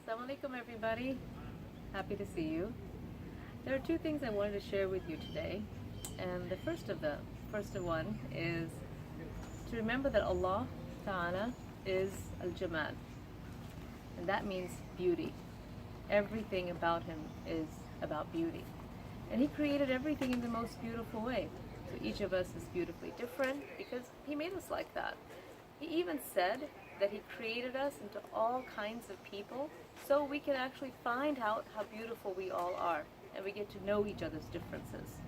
Assalamu alaikum, everybody. Happy to see you. There are two things I wanted to share with you today, and the first of one is to remember that Allah Ta'ala is Al-Jamal, and that means beauty. Everything about Him is about beauty, and He created everything in the most beautiful way. So each of us is beautifully different because He made us like that. He even said that He created us into all kinds of people so we can actually find out how beautiful we all are and we get to know each other's differences.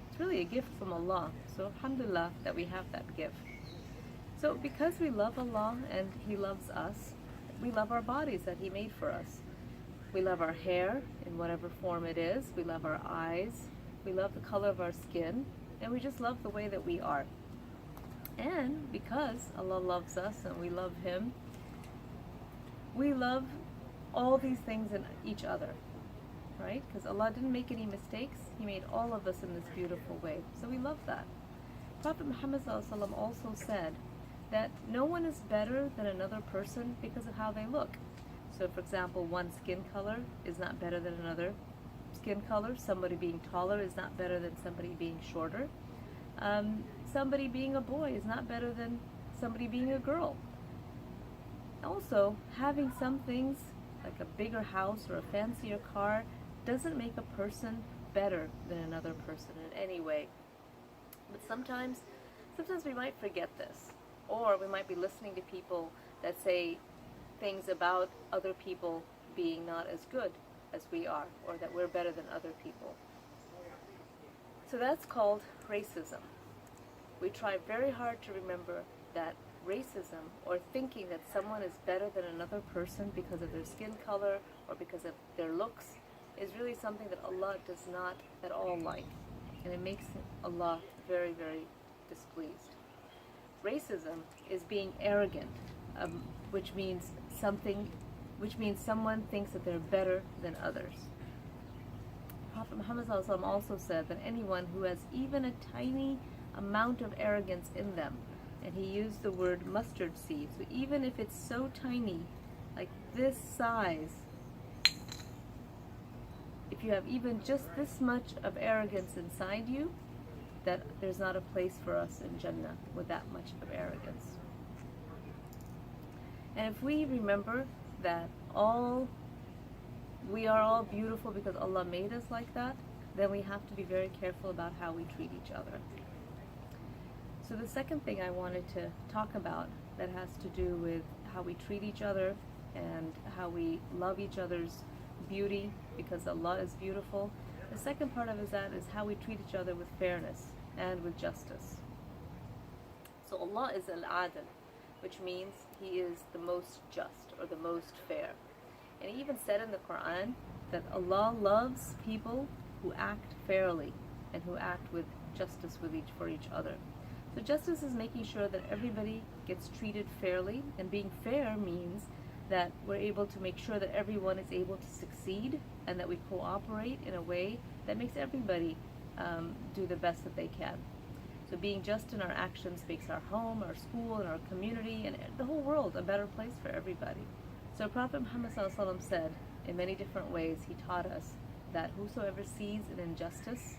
It's really a gift from Allah. So alhamdulillah that we have that gift. So because we love Allah and He loves us, we love our bodies that He made for us. We love our hair in whatever form it is. We love our eyes. We love the color of our skin. And we just love the way that we are. And because Allah loves us and we love Him, we love all these things in each other, right? Because Allah didn't make any mistakes. He made all of us in this beautiful way. So we love that. Prophet Muhammad ﷺ also said that no one is better than another person because of how they look. So for example, one skin color is not better than another skin color. Somebody being taller is not better than somebody being shorter. Somebody being a boy is not better than somebody being a girl. Also, having some things like a bigger house or a fancier car doesn't make a person better than another person in any way. But sometimes we might forget this, or we might be listening to people that say things about other people being not as good as we are, or that we're better than other people. So that's called racism. We try very hard to remember that racism, or thinking that someone is better than another person because of their skin color or because of their looks, is really something that Allah does not at all like. And it makes Allah very, very displeased. Racism is being arrogant, which means someone thinks that they're better than others. Prophet Muhammad ﷺ also said that anyone who has even a tiny amount of arrogance in them, and he used the word mustard seed, so even if it's so tiny, like this size, if you have even just this much of arrogance inside you, that there's not a place for us in Jannah with that much of arrogance. And if we remember that we are all beautiful because Allah made us like that, then we have to be very careful about how we treat each other. So the second thing I wanted to talk about that has to do with how we treat each other and how we love each other's beauty because Allah is beautiful. The second part of that is how we treat each other with fairness and with justice. So Allah is Al-Adil, which means He is the most just or the most fair. And He even said in the Quran that Allah loves people who act fairly and who act with justice for each other. So justice is making sure that everybody gets treated fairly, and being fair means that we're able to make sure that everyone is able to succeed and that we cooperate in a way that makes everybody do the best that they can. So being just in our actions makes our home, our school, and our community, and the whole world a better place for everybody. So Prophet Muhammad ﷺ said in many different ways, he taught us that whosoever sees an injustice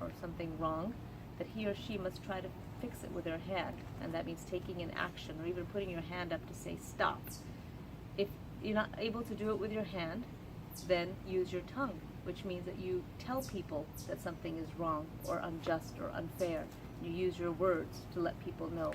or something wrong, that he or she must try to fix it with their hand, and that means taking an action or even putting your hand up to say stop. If you're not able to do it with your hand, then use your tongue, which means that you tell people that something is wrong or unjust or unfair. You use your words to let people know.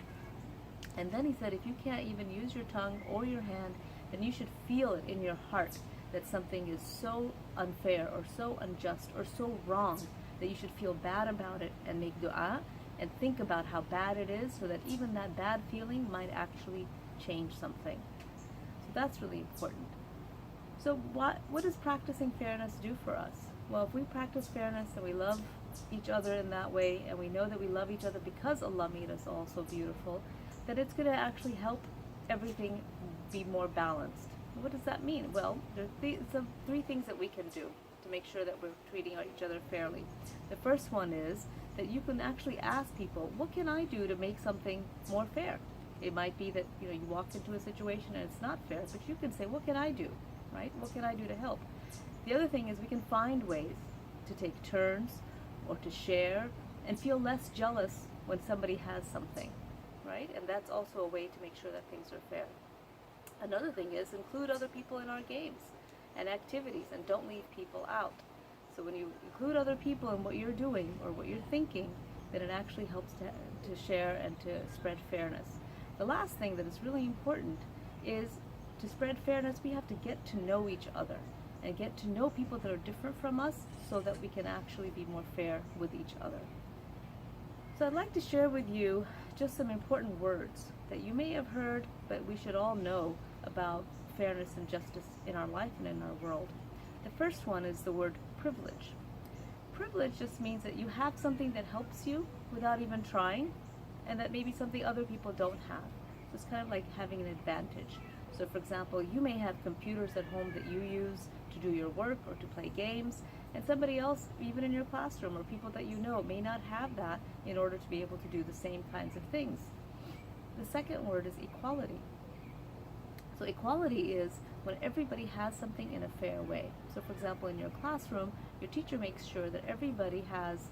And then he said if you can't even use your tongue or your hand, then you should feel it in your heart that something is so unfair or so unjust or so wrong that you should feel bad about it and make dua and think about how bad it is, so that even that bad feeling might actually change something. So that's really important. So what does practicing fairness do for us? Well, if we practice fairness and we love each other in that way, and we know that we love each other because Allah made us all so beautiful, that it's going to actually help everything be more balanced. What does that mean? Well, there are three things that we can do to make sure that we're treating each other fairly. The first one is that you can actually ask people, what can I do to make something more fair? It might be that you walk into a situation and it's not fair, but you can say, what can I do right? What can I do to help? The other thing is we can find ways to take turns or to share and feel less jealous when somebody has something, right? And that's also a way to make sure that things are fair. Another thing is include other people in our games and activities and don't leave people out. So when you include other people in what you're doing or what you're thinking, then it actually helps to share and to spread fairness. The last thing that is really important is to spread fairness, we have to get to know each other and get to know people that are different from us so that we can actually be more fair with each other. So I'd like to share with you just some important words that you may have heard, but we should all know about fairness and justice in our life and in our world. The first one is the word privilege. Privilege just means that you have something that helps you without even trying, and that maybe something other people don't have. So it's kind of like having an advantage. So for example, you may have computers at home that you use to do your work or to play games, and somebody else, even in your classroom or people that you know, may not have that in order to be able to do the same kinds of things. The second word is equality. So equality is when everybody has something in a fair way. So for example, in your classroom, your teacher makes sure that everybody has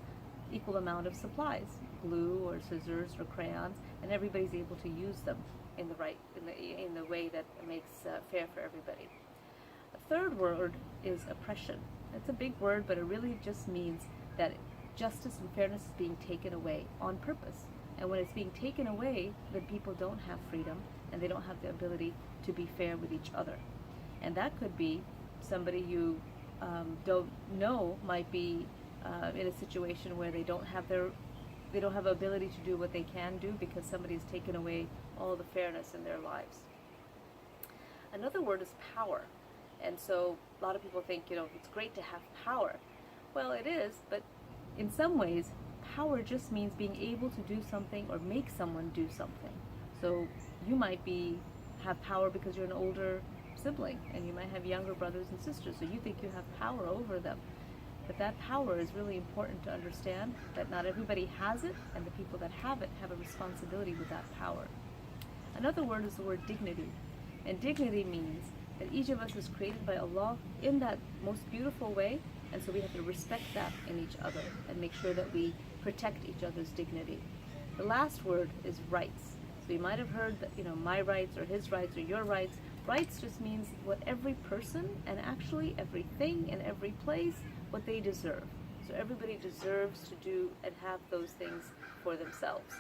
equal amount of supplies, glue or scissors or crayons, and everybody's able to use them in the way that makes fair for everybody. A third word is oppression. It's a big word, but it really just means that justice and fairness is being taken away on purpose. And when it's being taken away, then people don't have freedom and they don't have the ability to be fair with each other. And that could be somebody you don't know might be in a situation where they don't have ability to do what they can do because somebody has taken away all the fairness in their lives. Another word is power. And so a lot of people think, it's great to have power. Well, it is, but in some ways, power just means being able to do something or make someone do something. So you might have power because you're an older sibling, and you might have younger brothers and sisters, so you think you have power over them. But that power is really important to understand that not everybody has it, and the people that have it have a responsibility with that power. Another word is the word dignity. And dignity means that each of us is created by Allah in that most beautiful way, and so we have to respect that in each other and make sure that we protect each other's dignity. The last word is rights. So you might have heard that, my rights or his rights or your rights. Rights just means what every person and actually everything and every place, what they deserve. So everybody deserves to do and have those things for themselves.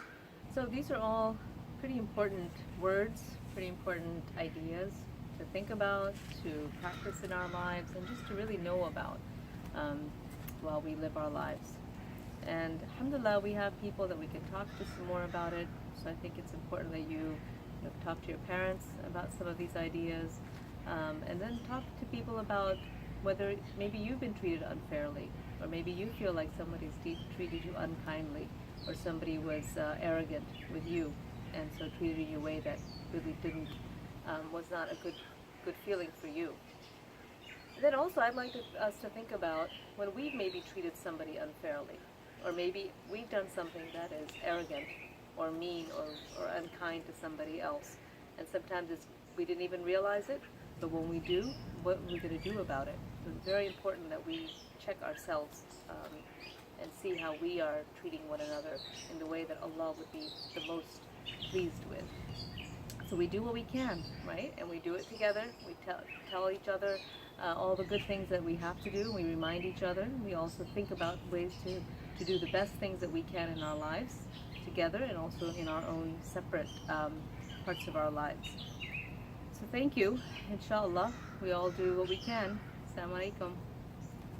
So these are all pretty important words, pretty important ideas to think about, to practice in our lives, and just to really know about while we live our lives. And alhamdulillah, we have people that we can talk to some more about it. So I think it's important that you talk to your parents about some of these ideas, and then talk to people about whether maybe you've been treated unfairly, or maybe you feel like somebody's treated you unkindly, or somebody was arrogant with you, and so treated you in a way that really was not a good feeling for you. Then also I'd like us to think about when we've maybe treated somebody unfairly, or maybe we've done something that is arrogant or mean or unkind to somebody else. And sometimes we didn't even realize it, but when we do, what are we going to do about it? So it's very important that we check ourselves and see how we are treating one another in the way that Allah would be the most pleased with. So we do what we can, right? And we do it together. We tell each other all the good things that we have to do. We remind each other. We also think about ways to do the best things that we can in our lives together, and also in our own separate parts of our lives. So thank you. Inshallah, we all do what we can. Assalamu alaikum.